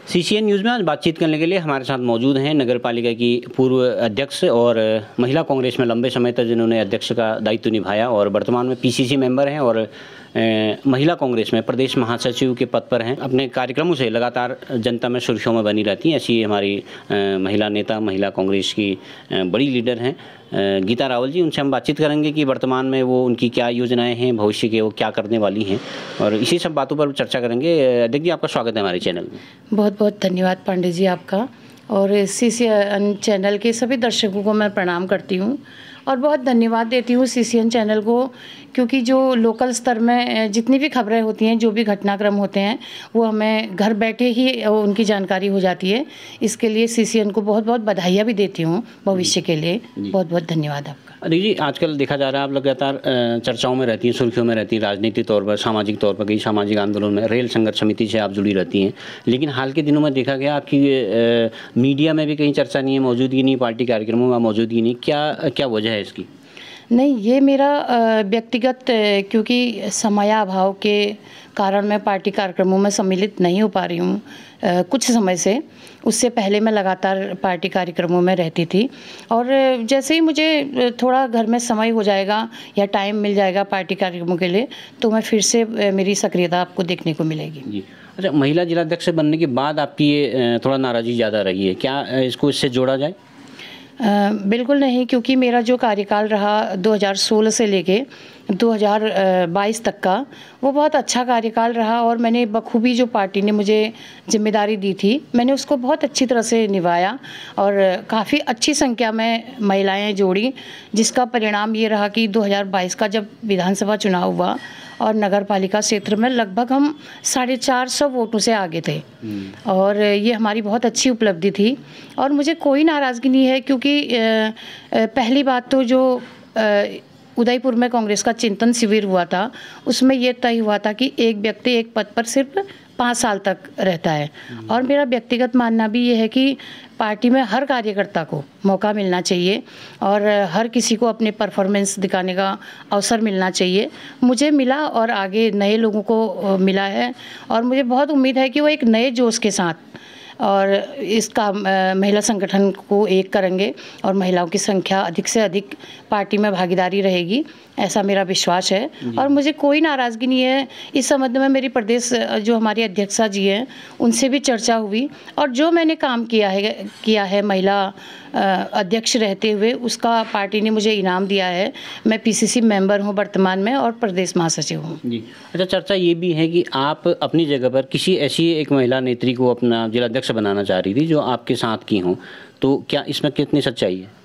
CCN news में आज बातचीत करने के लिए हमारे साथ मौजूद हैं नगर पालिका की पूर्व अध्यक्ष और महिला कांग्रेस में लंबे समय तक जिन्होंने अध्यक्ष का दायित्व निभाया और वर्तमान में पीसीसी मेंबर हैं और महिला कांग्रेस में प्रदेश महासचिव के पद पर हैं। अपने कार्यक्रमों से लगातार जनता में सुर्खियों में बनी रहती हैं। ऐसी हमारी महिला नेता, महिला कांग्रेस की बड़ी लीडर हैं गीता रावल जी। उनसे हम बातचीत करेंगे कि वर्तमान में वो उनकी क्या योजनाएं हैं, भविष्य के वो क्या करने वाली हैं और इसी सब बातों पर चर्चा करेंगे। अध्यक्ष जी, आपका स्वागत है हमारे चैनल में। बहुत बहुत धन्यवाद पांडे जी आपका, और सीसीएन चैनल के सभी दर्शकों को मैं प्रणाम करती हूँ और बहुत धन्यवाद देती हूँ सीसीएन चैनल को, क्योंकि जो लोकल स्तर में जितनी भी खबरें होती हैं, जो भी घटनाक्रम होते हैं, वो हमें घर बैठे ही उनकी जानकारी हो जाती है। इसके लिए सीसीएन को बहुत बहुत बधाइयाँ भी देती हूँ भविष्य के लिए। बहुत बहुत धन्यवाद आपका। अरे जी, आजकल देखा जा रहा है आप लगातार चर्चाओं में रहती हैं, सुर्खियों में रहती हैं, राजनीतिक तौर पर, सामाजिक तौर पर, कई सामाजिक आंदोलन में, रेल संघर्ष समिति से आप जुड़ी रहती हैं। लेकिन हाल के दिनों में देखा गया आपकी मीडिया में भी कहीं चर्चा नहीं है, मौजूदगी नहीं, पार्टी कार्यक्रमों में मौजूदगी नहीं। क्या वजह है इसकी? नहीं, ये मेरा व्यक्तिगत, क्योंकि समयाभाव के कारण मैं पार्टी कार्यक्रमों में सम्मिलित नहीं हो पा रही हूँ कुछ समय से। उससे पहले मैं लगातार पार्टी कार्यक्रमों में रहती थी और जैसे ही मुझे थोड़ा घर में समय हो जाएगा या टाइम मिल जाएगा पार्टी कार्यक्रमों के लिए, तो मैं फिर से मेरी सक्रियता आपको देखने को मिलेगी जी। अच्छा, महिला जिलाध्यक्ष बनने के बाद आपकी ये थोड़ा नाराज़गी ज़्यादा रही है, क्या इसको इससे जोड़ा जाए? बिल्कुल नहीं, क्योंकि मेरा जो कार्यकाल रहा 2016 से लेके 2022 तक का, वो बहुत अच्छा कार्यकाल रहा और मैंने बखूबी जो पार्टी ने मुझे जिम्मेदारी दी थी, मैंने उसको बहुत अच्छी तरह से निभाया और काफ़ी अच्छी संख्या में महिलाएं जोड़ी, जिसका परिणाम ये रहा कि 2022 का जब विधानसभा चुनाव हुआ और नगर पालिका क्षेत्र में लगभग हम 450 वोटों से आगे थे और ये हमारी बहुत अच्छी उपलब्धि थी और मुझे कोई नाराज़गी नहीं है, क्योंकि पहली बात तो जो उदयपुर में कांग्रेस का चिंतन शिविर हुआ था, उसमें ये तय हुआ था कि एक व्यक्ति एक पद पर सिर्फ 5 साल तक रहता है और मेरा व्यक्तिगत मानना भी ये है कि पार्टी में हर कार्यकर्ता को मौका मिलना चाहिए और हर किसी को अपने परफॉर्मेंस दिखाने का अवसर मिलना चाहिए। मुझे मिला और आगे नए लोगों को मिला है और मुझे बहुत उम्मीद है कि वो एक नए जोश के साथ और इसका महिला संगठन को एक करेंगे और महिलाओं की संख्या अधिक से अधिक पार्टी में भागीदारी रहेगी, ऐसा मेरा विश्वास है और मुझे कोई नाराज़गी नहीं है। इस संबंध में मेरी प्रदेश जो हमारी अध्यक्षा जी हैं, उनसे भी चर्चा हुई और जो मैंने काम किया है महिला अध्यक्ष रहते हुए, उसका पार्टी ने मुझे इनाम दिया है। मैं पीसीसी मेंबर हूं वर्तमान में और प्रदेश महासचिव हूं जी। अच्छा, चर्चा ये भी है कि आप अपनी जगह पर किसी ऐसी एक महिला नेत्री को अपना जिलाध्यक्ष बनाना चाह रही थी जो आपके साथ की हों, तो क्या इसमें कितनी सच्चाई है?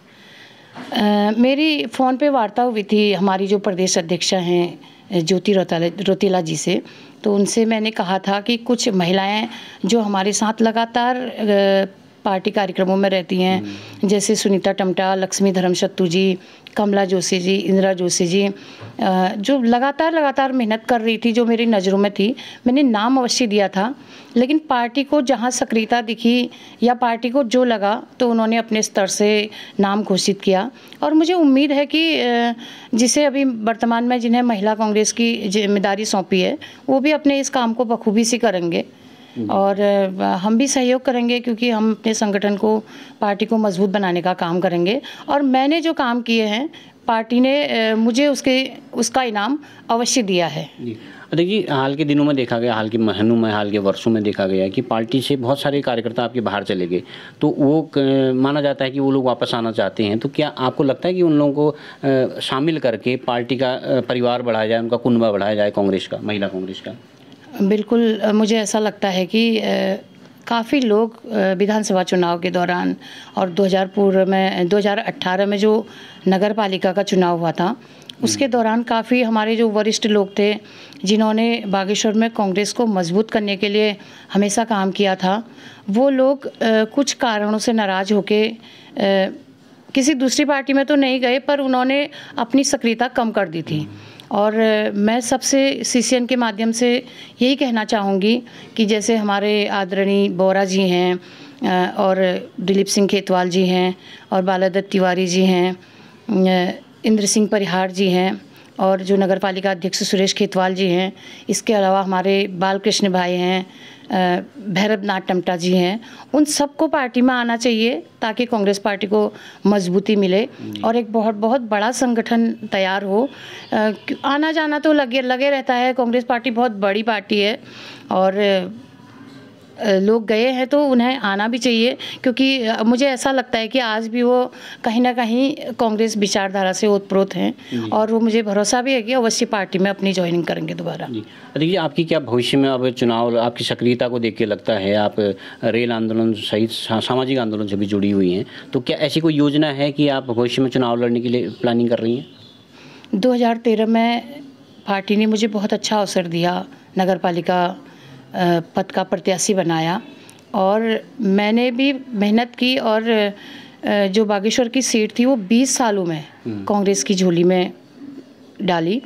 मेरी फ़ोन पे वार्ता हुई थी हमारी जो प्रदेश अध्यक्षा हैं ज्योति रौतेला जी से, तो उनसे मैंने कहा था कि कुछ महिलाएं जो हमारे साथ लगातार पार्टी कार्यक्रमों में रहती हैं, जैसे सुनीता टमटा, लक्ष्मी धर्मशत्तु जी, कमला जोशी जी, इंदिरा जोशी जी, जो लगातार मेहनत कर रही थी, जो मेरी नज़रों में थी, मैंने नाम अवश्य दिया था। लेकिन पार्टी को जहां सक्रियता दिखी या पार्टी को जो लगा, तो उन्होंने अपने स्तर से नाम घोषित किया और मुझे उम्मीद है कि जिसे अभी वर्तमान में जिन्हें महिला कांग्रेस की जिम्मेदारी सौंपी है, वो भी अपने इस काम को बखूबी से करेंगे और हम भी सहयोग करेंगे, क्योंकि हम अपने संगठन को, पार्टी को मजबूत बनाने का काम करेंगे और मैंने जो काम किए हैं, पार्टी ने मुझे उसका इनाम अवश्य दिया है। देखिए, हाल के दिनों में देखा गया, हाल के महीनों में, हाल के वर्षों में देखा गया कि पार्टी से बहुत सारे कार्यकर्ता आपके बाहर चले गए, तो वो माना जाता है कि वो लोग वापस आना चाहते हैं। तो क्या आपको लगता है कि उन लोगों को शामिल करके पार्टी का परिवार बढ़ाया जाए, उनका कुनबा बढ़ाया जाए कांग्रेस का, महिला कांग्रेस का? बिल्कुल, मुझे ऐसा लगता है कि काफ़ी लोग विधानसभा चुनाव के दौरान और 2018 में जो नगर पालिका का चुनाव हुआ था, उसके दौरान काफ़ी हमारे जो वरिष्ठ लोग थे, जिन्होंने बागेश्वर में कांग्रेस को मजबूत करने के लिए हमेशा काम किया था, वो लोग कुछ कारणों से नाराज़ होके किसी दूसरी पार्टी में तो नहीं गए, पर उन्होंने अपनी सक्रियता कम कर दी थी। और मैं सबसे सीसीएन के माध्यम से यही कहना चाहूँगी कि जैसे हमारे आदरणीय बोरा जी हैं और दिलीप सिंह खेतवाल जी हैं और बालादत्त तिवारी जी हैं, इंद्र सिंह परिहार जी हैं और जो नगर पालिका अध्यक्ष सुरेश खेतवाल जी हैं, इसके अलावा हमारे बालकृष्ण भाई हैं, भैरवनाथ टमटा जी हैं, उन सबको पार्टी में आना चाहिए ताकि कांग्रेस पार्टी को मजबूती मिले और एक बहुत बहुत बड़ा संगठन तैयार हो। आना जाना तो लगे रहता है, कांग्रेस पार्टी बहुत बड़ी पार्टी है और लोग गए हैं तो उन्हें आना भी चाहिए, क्योंकि मुझे ऐसा लगता है कि आज भी वो कहीं ना कहीं कांग्रेस विचारधारा से ओतप्रोत हैं और वो मुझे भरोसा भी है कि अवश्य पार्टी में अपनी ज्वाइनिंग करेंगे दोबारा। देखिए, आपकी क्या भविष्य में अब चुनाव, आपकी सक्रियता को देख के लगता है आप रेल आंदोलन सहित सामाजिक आंदोलन से भी जुड़ी हुई हैं, तो क्या ऐसी कोई योजना है कि आप भविष्य में चुनाव लड़ने के लिए प्लानिंग कर रही हैं? 2013 में पार्टी ने मुझे बहुत अच्छा अवसर दिया, नगर पालिका पद का प्रत्याशी बनाया और मैंने भी मेहनत की और जो बागेश्वर की सीट थी वो 20 सालों में कांग्रेस की झोली में डाली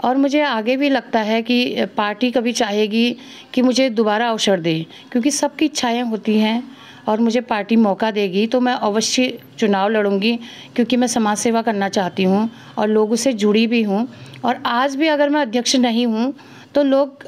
और मुझे आगे भी लगता है कि पार्टी कभी चाहेगी कि मुझे दोबारा अवसर दे, क्योंकि सबकी इच्छाएं होती हैं और मुझे पार्टी मौका देगी तो मैं अवश्य चुनाव लड़ूंगी, क्योंकि मैं समाज सेवा करना चाहती हूं और लोगों से जुड़ी भी हूं। और आज भी अगर मैं अध्यक्ष नहीं हूं तो लोग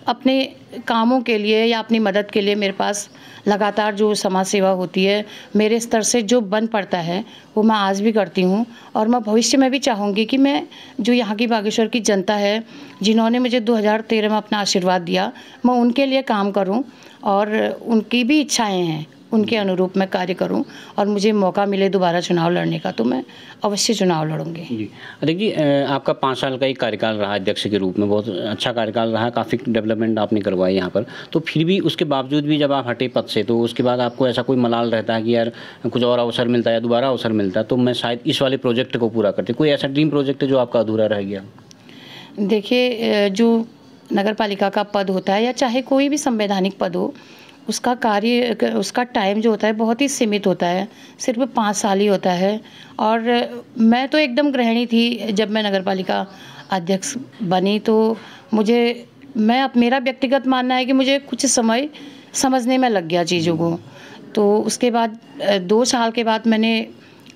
अपने कामों के लिए या अपनी मदद के लिए मेरे पास लगातार जो समाज सेवा होती है, मेरे स्तर से जो बन पड़ता है वो मैं आज भी करती हूँ और मैं भविष्य में भी चाहूँगी कि मैं जो यहाँ की बागेश्वर की जनता है, जिन्होंने मुझे 2013 में अपना आशीर्वाद दिया, मैं उनके लिए काम करूँ और उनकी भी इच्छाएं हैं, उनके अनुरूप मैं कार्य करूं और मुझे मौका मिले दोबारा चुनाव लड़ने का तो मैं अवश्य चुनाव लड़ूंगी। जी, देखिए, आपका 5 साल का एक कार्यकाल रहा अध्यक्ष के रूप में, बहुत अच्छा कार्यकाल रहा, काफ़ी डेवलपमेंट आपने करवाई यहाँ पर, तो फिर भी उसके बावजूद भी जब आप हटे पद से तो उसके बाद आपको ऐसा कोई मलाल रहता है कि यार कुछ और अवसर मिलता है या दोबारा अवसर मिलता है तो मैं शायद इस वाले प्रोजेक्ट को पूरा करती, कोई ऐसा ड्रीम प्रोजेक्ट है जो आपका अधूरा रह गया? देखिए, जो नगर पालिका का पद होता है या चाहे कोई भी संवैधानिक पद हो, उसका कार्य, उसका टाइम जो होता है बहुत ही सीमित होता है, सिर्फ 5 साल ही होता है। और मैं तो एकदम गृहिणी थी जब मैं नगर पालिका अध्यक्ष बनी, तो मेरा व्यक्तिगत मानना है कि मुझे कुछ समय समझने में लग गया चीज़ों को। तो उसके बाद 2 साल के बाद मैंने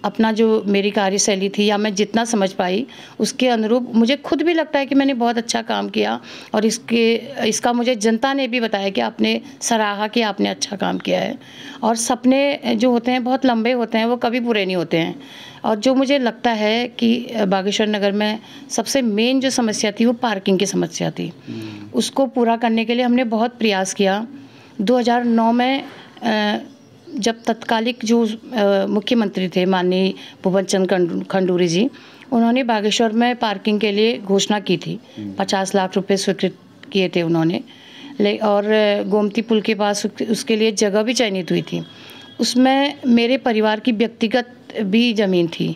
अपना जो मेरी कार्यशैली थी या मैं जितना समझ पाई उसके अनुरूप मुझे खुद भी लगता है कि मैंने बहुत अच्छा काम किया और इसका मुझे जनता ने भी बताया कि आपने सराहा कि आपने अच्छा काम किया है। और सपने जो होते हैं बहुत लंबे होते हैं, वो कभी पूरे नहीं होते हैं। और जो मुझे लगता है कि बागेश्वर नगर में सबसे मेन जो समस्या थी वो पार्किंग की समस्या थी, उसको पूरा करने के लिए हमने बहुत प्रयास किया। 2009 में जब तत्कालिक जो मुख्यमंत्री थे माननीय भुवन चंद्र खंडूरी जी, उन्होंने बागेश्वर में पार्किंग के लिए घोषणा की थी, 50 लाख रुपए स्वीकृत किए थे उन्होंने, और गोमती पुल के पास उसके लिए जगह भी चयनित हुई थी। उसमें मेरे परिवार की व्यक्तिगत भी ज़मीन थी,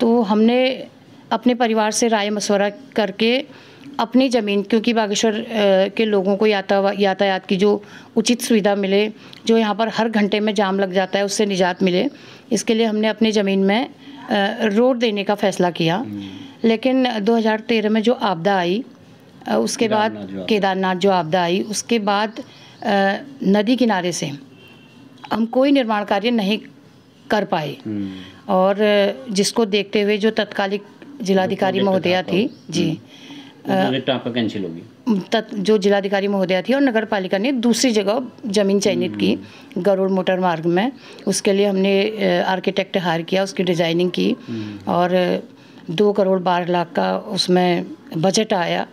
तो हमने अपने परिवार से राय मशवरा करके अपनी ज़मीन, क्योंकि बागेश्वर के लोगों को यातायात की जो उचित सुविधा मिले, जो यहाँ पर हर घंटे में जाम लग जाता है उससे निजात मिले, इसके लिए हमने अपनी ज़मीन में रोड देने का फैसला किया। लेकिन 2013 में जो आपदा आई, उसके बाद केदारनाथ जो आपदा आई, उसके बाद नदी किनारे से हम कोई निर्माण कार्य नहीं कर पाए और जिसको देखते हुए जो तत्कालिक जिलाधिकारी महोदया थी जी, प्रोजेक्ट आपका कैंसिल होगी। जो जिलाधिकारी महोदया थी और नगर पालिका ने दूसरी जगह ज़मीन चयनित की गरुड़ मोटर मार्ग में, उसके लिए हमने आर्किटेक्ट हायर किया, उसकी डिज़ाइनिंग की और 2 करोड़ 12 लाख का उसमें बजट आया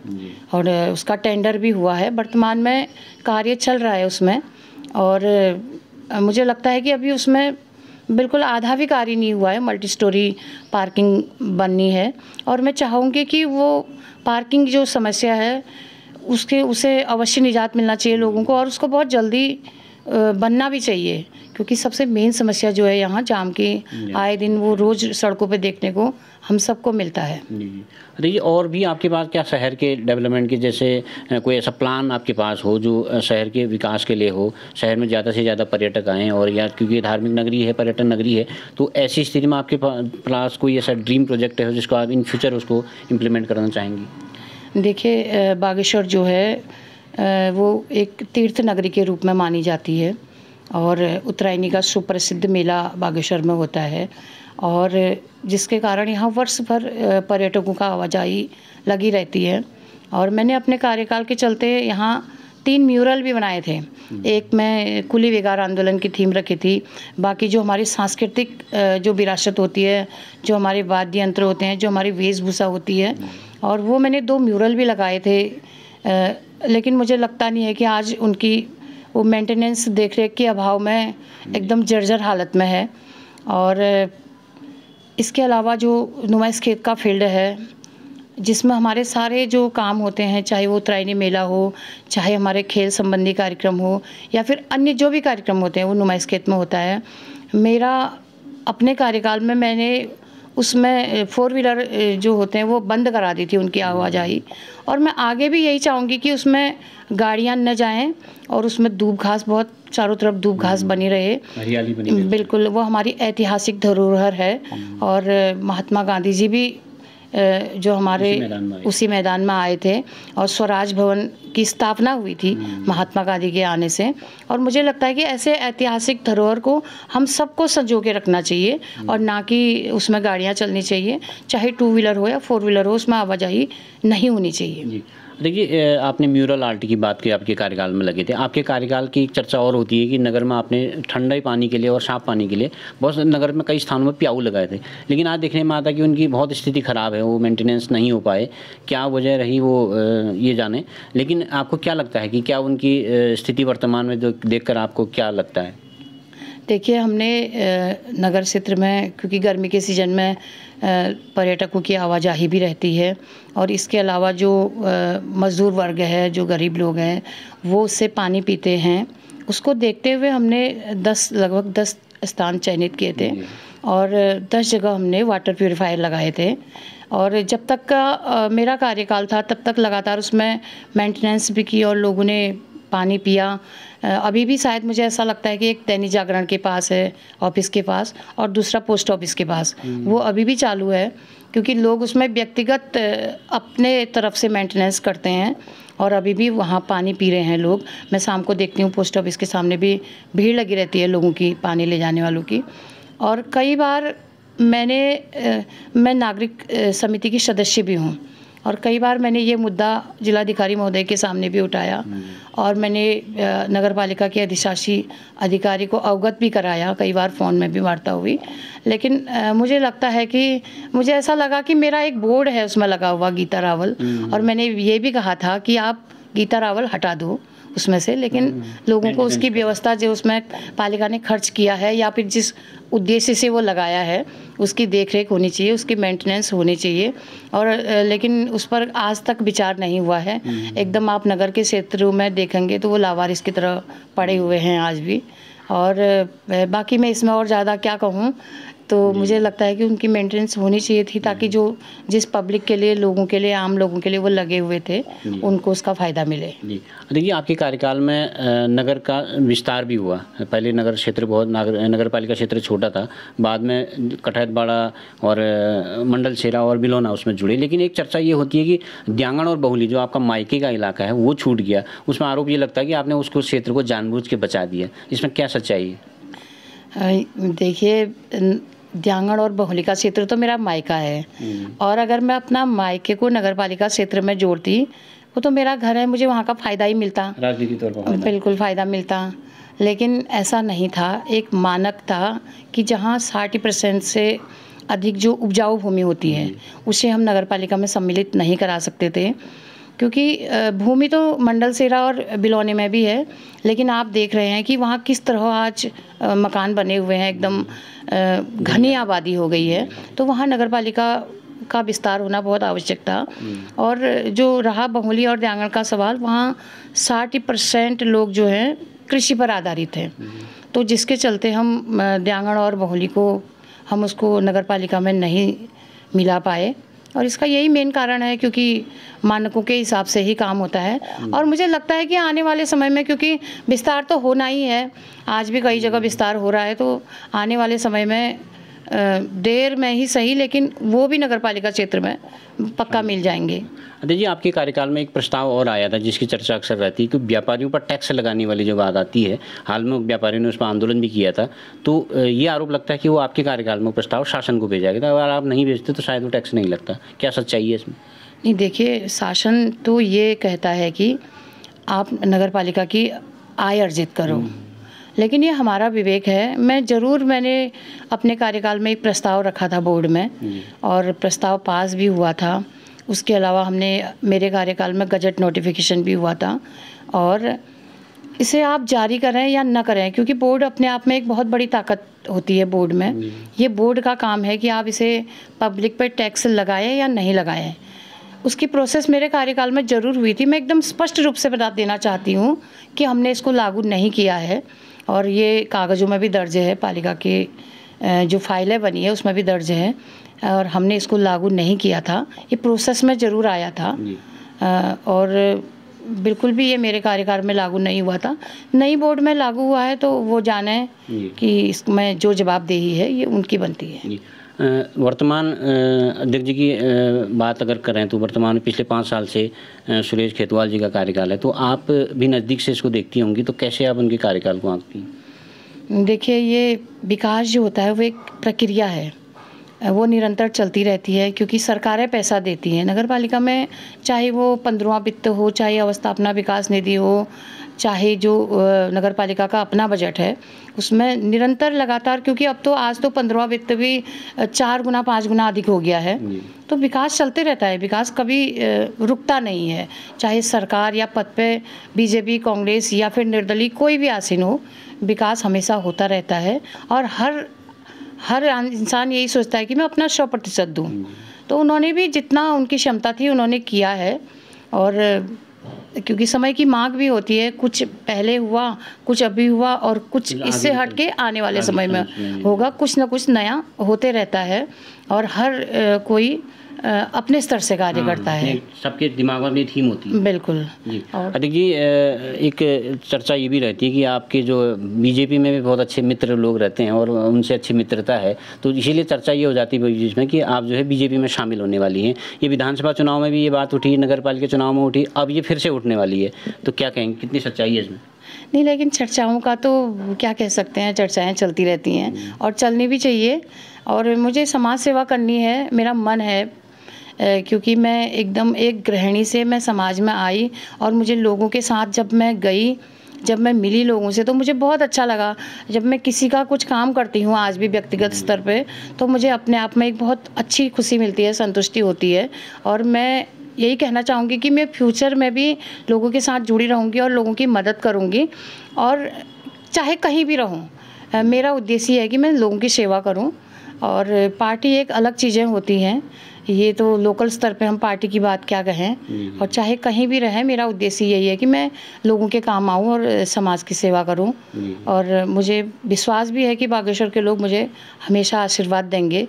और उसका टेंडर भी हुआ है। वर्तमान में कार्य चल रहा है उसमें और मुझे लगता है कि अभी उसमें बिल्कुल आधा भी कार्य नहीं हुआ है। मल्टी स्टोरी पार्किंग बननी है और मैं चाहूँगी कि वो पार्किंग जो समस्या है उसे अवश्य निजात मिलना चाहिए लोगों को और उसको बहुत जल्दी बनना भी चाहिए, क्योंकि सबसे मेन समस्या जो है यहाँ जाम की आए दिन वो रोज़ सड़कों पे देखने को हम सबको मिलता है। देखिए, और भी आपके पास क्या शहर के डेवलपमेंट की, जैसे कोई ऐसा प्लान आपके पास हो जो शहर के विकास के लिए हो, शहर में ज़्यादा से ज़्यादा पर्यटक आएँ, और या क्योंकि धार्मिक नगरी है, पर्यटन नगरी है, तो ऐसी स्थिति में आपके पास कोई ऐसा ड्रीम प्रोजेक्ट है जिसको आप इन फ्यूचर उसको इम्प्लीमेंट करना चाहेंगी? देखिए, बागेश्वर जो है वो एक तीर्थ नगरी के रूप में मानी जाती है और उत्तरायणी का सुप्रसिद्ध मेला बागेश्वर में होता है और जिसके कारण यहाँ वर्ष भर पर्यटकों का आवाजाही लगी रहती है। और मैंने अपने कार्यकाल के चलते यहाँ 3 म्यूरल भी बनाए थे। एक मैं कुली विगार आंदोलन की थीम रखी थी। बाकी जो हमारी सांस्कृतिक जो विरासत होती है, जो हमारे वाद्य यंत्र होते हैं, जो हमारी वेशभूषा होती है, और वो मैंने 2 म्यूरल भी लगाए थे। लेकिन मुझे लगता नहीं है कि आज उनकी वो मेंटेनेंस देख रेख के अभाव में एकदम जर्जर हालत में है। और इसके अलावा जो नुमाइश खेत का फील्ड है, जिसमें हमारे सारे जो काम होते हैं, चाहे वो उत्तरायणी मेला हो, चाहे हमारे खेल संबंधी कार्यक्रम हो, या फिर अन्य जो भी कार्यक्रम होते हैं, वो नुमाइश खेत में होता है। मेरा अपने कार्यकाल में मैंने उसमें 4 व्हीलर जो होते हैं वो बंद करा दी थी, उनकी आवाजाही। और मैं आगे भी यही चाहूँगी कि उसमें गाड़ियाँ न जाएं और उसमें दूब घास, बहुत चारों तरफ दूब घास बनी रहे, हरियाली बनी रहे। बिल्कुल, वो हमारी ऐतिहासिक धरोहर है। और महात्मा गांधी जी भी जो हमारे उसी मैदान में आए थे, और स्वराज भवन की स्थापना हुई थी महात्मा गांधी के आने से। और मुझे लगता है कि ऐसे ऐतिहासिक धरोहर को हम सबको संजो के रखना चाहिए, और ना कि उसमें गाड़ियां चलनी चाहिए, चाहे 2 व्हीलर हो या 4 व्हीलर हो, उसमें आवाजाही नहीं होनी चाहिए। देखिए, आपने म्यूरल आर्ट की बात की, आपके कार्यकाल में लगे थे। आपके कार्यकाल की एक चर्चा और होती है कि नगर में आपने ठंडे पानी के लिए और साफ पानी के लिए बहुत नगर में कई स्थानों में प्याऊ लगाए थे, लेकिन आज देखने में आता कि उनकी बहुत स्थिति ख़राब है, वो मेंटेनेंस नहीं हो पाए। क्या वजह रही वो ये जाने, लेकिन आपको क्या लगता है कि क्या उनकी स्थिति वर्तमान में जो देखकर आपको क्या लगता है? देखिए, हमने नगर क्षेत्र में, क्योंकि गर्मी के सीज़न में पर्यटकों की आवाजाही भी रहती है, और इसके अलावा जो मज़दूर वर्ग है, जो गरीब लोग हैं, वो उससे पानी पीते हैं। उसको देखते हुए हमने लगभग 10 स्थान चयनित किए थे, और 10 जगह हमने वाटर प्यूरीफायर लगाए थे। और जब तक का मेरा कार्यकाल था, तब तक लगातार उसमें मेंटेनेंस भी की और लोगों ने पानी पिया। अभी भी शायद मुझे ऐसा लगता है कि एक दैनिक जागरण के पास है, ऑफिस के पास, और दूसरा पोस्ट ऑफिस के पास, वो अभी भी चालू है, क्योंकि लोग उसमें व्यक्तिगत अपने तरफ से मेंटेनेंस करते हैं, और अभी भी वहाँ पानी पी रहे हैं लोग। मैं शाम को देखती हूँ पोस्ट ऑफिस के सामने भी भीड़ लगी रहती है लोगों की, पानी ले जाने वालों की। और कई बार मैं नागरिक समिति की सदस्य भी हूँ, और कई बार मैंने ये मुद्दा जिलाधिकारी महोदय के सामने भी उठाया, और मैंने नगर पालिका के अधिशासी अधिकारी को अवगत भी कराया, कई बार फ़ोन में भी वार्ता हुई। लेकिन मुझे लगता है कि मुझे ऐसा लगा कि मेरा एक बोर्ड है उसमें लगा हुआ, गीता रावल, और मैंने ये भी कहा था कि आप गीता रावल हटा दो उसमें से, लेकिन लोगों को उसकी व्यवस्था जो उसमें पालिका ने खर्च किया है, या फिर जिस उद्देश्य से वो लगाया है, उसकी देखरेख होनी चाहिए, उसकी मेंटेनेंस होनी चाहिए। और लेकिन उस पर आज तक विचार नहीं हुआ है। एकदम आप नगर के क्षेत्रों में देखेंगे तो वो लावारिस की तरह पड़े हुए हैं आज भी। और बाकी मैं इसमें और ज़्यादा क्या कहूँ, तो मुझे लगता है कि उनकी मेंटेनेंस होनी चाहिए थी, ताकि जो जिस पब्लिक के लिए, लोगों के लिए, आम लोगों के लिए वो लगे हुए थे, उनको उसका फ़ायदा मिले। जी, देखिए, आपके कार्यकाल में नगर का विस्तार भी हुआ। पहले नगर क्षेत्र बहुत नगर पालिका क्षेत्र छोटा था, बाद में कठैतबाड़ा और मंडल सेरा और बिलोना उसमें जुड़े। लेकिन एक चर्चा ये होती है कि द्यांगण और बहुली, जो आपका मायके का इलाका है, वो छूट गया। उसमें आरोप ये लगता है कि आपने उसको क्षेत्र को जानबूझ के बचा दिया। इसमें क्या सच्चाई है? देखिए, द्यांगण और बहुली का क्षेत्र तो मेरा मायका है, और अगर मैं अपना मायके को नगर पालिका क्षेत्र में जोड़ती, वो तो मेरा घर है, मुझे वहाँ का फ़ायदा ही मिलता, राजनीतिक तौर पर बिल्कुल फ़ायदा मिलता। लेकिन ऐसा नहीं था। एक मानक था कि जहाँ 60% से अधिक जो उपजाऊ भूमि होती है, उसे हम नगर पालिका में सम्मिलित नहीं करा सकते थे, क्योंकि भूमि तो मंडल सेरा और बिलोने में भी है, लेकिन आप देख रहे हैं कि वहाँ किस तरह आज मकान बने हुए हैं, एकदम घनी आबादी हो गई है। तो वहाँ नगर पालिका का विस्तार होना बहुत आवश्यक था। और जो रहा बहुली और द्यांगण का सवाल, वहाँ 60% लोग जो हैं कृषि पर आधारित हैं, तो जिसके चलते हम द्यांगण और बहुली को हम उसको नगर पालिका में नहीं मिला पाए। और इसका यही मेन कारण है, क्योंकि मानकों के हिसाब से ही काम होता है। और मुझे लगता है कि आने वाले समय में, क्योंकि विस्तार तो होना ही है, आज भी कई जगह विस्तार हो रहा है, तो आने वाले समय में देर में ही सही, लेकिन वो भी नगर पालिका क्षेत्र में पक्का मिल जाएंगे। देखिए, आपके कार्यकाल में एक प्रस्ताव और आया था जिसकी चर्चा अक्सर रहती है कि व्यापारियों पर टैक्स लगाने वाली जो बात आती है, हाल में व्यापारियों ने उस पर आंदोलन भी किया था, तो ये आरोप लगता है कि वो आपके कार्यकाल में प्रस्ताव शासन को भेजा गया था, अगर आप नहीं भेजते तो शायद वो टैक्स नहीं लगता। क्या सच्चाई है इसमें? नहीं, देखिए, शासन तो ये कहता है कि आप नगर पालिका की आय अर्जित करो। लेकिन ये हमारा विवेक है। मैंने अपने कार्यकाल में एक प्रस्ताव रखा था बोर्ड में और प्रस्ताव पास भी हुआ था। उसके अलावा मेरे कार्यकाल में गजट नोटिफिकेशन भी हुआ था और इसे आप जारी करें या न करें, क्योंकि बोर्ड अपने आप में एक बहुत बड़ी ताकत होती है बोर्ड में। ये बोर्ड का काम है कि आप इसे पब्लिक पे टैक्स लगाएं या नहीं लगाएं। उसकी प्रोसेस मेरे कार्यकाल में ज़रूर हुई थी। मैं एकदम स्पष्ट रूप से बता देना चाहती हूँ कि हमने इसको लागू नहीं किया है और ये कागज़ों में भी दर्ज है, पालिका की जो फाइलें बनी है उसमें भी दर्ज है और हमने इसको लागू नहीं किया था। ये प्रोसेस में ज़रूर आया था और बिल्कुल भी ये मेरे कार्यकाल में लागू नहीं हुआ था। नई बोर्ड में लागू हुआ है तो वो जाने कि इसमें जो जवाबदेही है ये उनकी बनती है। वर्तमान अध्यक्ष जी की बात अगर करें तो वर्तमान में पिछले 5 साल से सुरेश खेतवाल जी का कार्यकाल है, तो आप भी नज़दीक से इसको देखती होंगी, तो कैसे आप उनके कार्यकाल को आंकती हैं? देखिए, ये विकास जो होता है वो एक प्रक्रिया है, वो निरंतर चलती रहती है क्योंकि सरकारें पैसा देती हैं नगर पालिका में, चाहे वो 15वां वित्त हो, चाहे अवस्थापना विकास निधि हो, चाहे जो नगर पालिका का अपना बजट है उसमें निरंतर लगातार, क्योंकि अब तो आज तो 15वां वित्त भी 4 गुना 5 गुना अधिक हो गया है, तो विकास चलते रहता है। विकास कभी रुकता नहीं है, चाहे सरकार या पद पे बीजेपी, कांग्रेस या फिर निर्दलीय कोई भी आसीन हो, विकास हमेशा होता रहता है और हर इंसान यही सोचता है कि मैं अपना 100% दूँ। तो उन्होंने भी जितना उनकी क्षमता थी उन्होंने किया है और क्योंकि समय की मांग भी होती है, कुछ पहले हुआ, कुछ अभी हुआ और कुछ इससे हट के आने वाले समय में होगा, कुछ ना कुछ नया होते रहता है और हर कोई अपने स्तर से कार्य करता है। सबके दिमाग में अपनी थीम होती है। बिल्कुल जी। अध्यक्ष जी, एक चर्चा ये भी रहती है कि आपके जो बीजेपी में भी बहुत अच्छे मित्र लोग रहते हैं और उनसे अच्छी मित्रता है, तो इसीलिए चर्चा ये हो जाती है बीच में कि आप जो है बीजेपी में शामिल होने वाली हैं। ये विधानसभा चुनाव में भी ये बात उठी, नगर पालिका चुनाव में उठी, अब ये फिर से उठने वाली है, तो क्या कहेंगे, कितनी सच्चाई है इसमें? नहीं, लेकिन चर्चाओं का तो क्या कह सकते हैं, चर्चाएं चलती रहती हैं और चलनी भी चाहिए और मुझे समाज सेवा करनी है, मेरा मन है, क्योंकि मैं एकदम एक गृहिणी से मैं समाज में आई और मुझे लोगों के साथ जब मैं मिली लोगों से तो मुझे बहुत अच्छा लगा। जब मैं किसी का कुछ काम करती हूँ आज भी व्यक्तिगत स्तर पे, तो मुझे अपने आप में एक बहुत अच्छी खुशी मिलती है, संतुष्टि होती है और मैं यही कहना चाहूँगी कि मैं फ्यूचर में भी लोगों के साथ जुड़ी रहूँगी और लोगों की मदद करूँगी और चाहे कहीं भी रहूँ। मेरा उद्देश्य है कि मैं लोगों की सेवा करूँ और पार्टी एक अलग चीज़ें होती हैं, ये तो लोकल स्तर पे हम पार्टी की बात क्या कहें, और चाहे कहीं भी रहें, मेरा उद्देश्य यही है कि मैं लोगों के काम आऊँ और समाज की सेवा करूँ और मुझे विश्वास भी है कि बागेश्वर के लोग मुझे हमेशा आशीर्वाद देंगे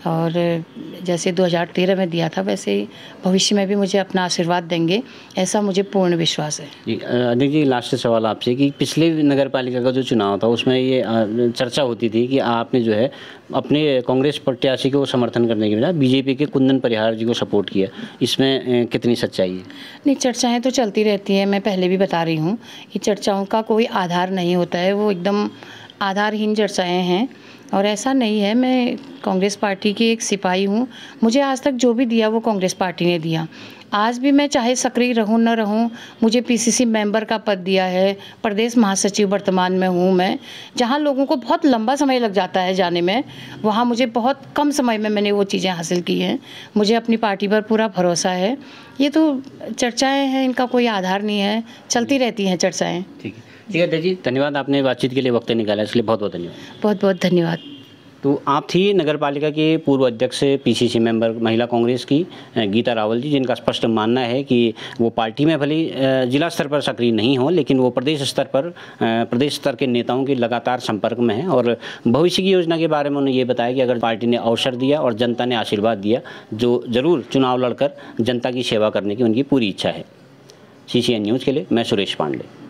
और जैसे 2013 में दिया था वैसे ही भविष्य में भी मुझे अपना आशीर्वाद देंगे, ऐसा मुझे पूर्ण विश्वास है। अध्यक्ष जी, लास्ट सवाल आपसे कि पिछले नगर पालिका का जो चुनाव था उसमें ये चर्चा होती थी कि आपने जो है अपने कांग्रेस प्रत्याशी को समर्थन करने के बजाय बीजेपी के कुंदन परिहार जी को सपोर्ट किया, इसमें कितनी सच्चाई है? नहीं, चर्चाएं तो चलती रहती हैं, मैं पहले भी बता रही हूँ कि चर्चाओं का कोई आधार नहीं होता है, वो एकदम आधारहीन चर्चाएं हैं और ऐसा नहीं है। मैं कांग्रेस पार्टी की एक सिपाही हूँ, मुझे आज तक जो भी दिया वो कांग्रेस पार्टी ने दिया। आज भी मैं चाहे सक्रिय रहूं न रहूं, मुझे पीसीसी मेंबर का पद दिया है, प्रदेश महासचिव वर्तमान में हूं मैं। जहां लोगों को बहुत लंबा समय लग जाता है जाने में, वहां मुझे बहुत कम समय में मैंने वो चीज़ें हासिल की हैं। मुझे अपनी पार्टी पर पूरा भरोसा है। ये तो चर्चाएँ हैं, इनका कोई आधार नहीं है, चलती रहती हैं चर्चाएँ। ठीक है अध्यक्ष जी, धन्यवाद, आपने बातचीत के लिए वक्त निकाला, इसलिए बहुत बहुत धन्यवाद। बहुत बहुत धन्यवाद। तो आप थी नगर पालिका के पूर्व अध्यक्ष पीसीसी मेंबर महिला कांग्रेस की गीता रावल जी, जिनका स्पष्ट मानना है कि वो पार्टी में भले जिला स्तर पर सक्रिय नहीं हो, लेकिन वो प्रदेश स्तर के नेताओं के लगातार संपर्क में हैं और भविष्य की योजना के बारे में उन्होंने ये बताया कि अगर पार्टी ने अवसर दिया और जनता ने आशीर्वाद दिया, जो ज़रूर चुनाव लड़कर जनता की सेवा करने की उनकी पूरी इच्छा है। CCN न्यूज़ के लिए मैं सुरेश पांडे।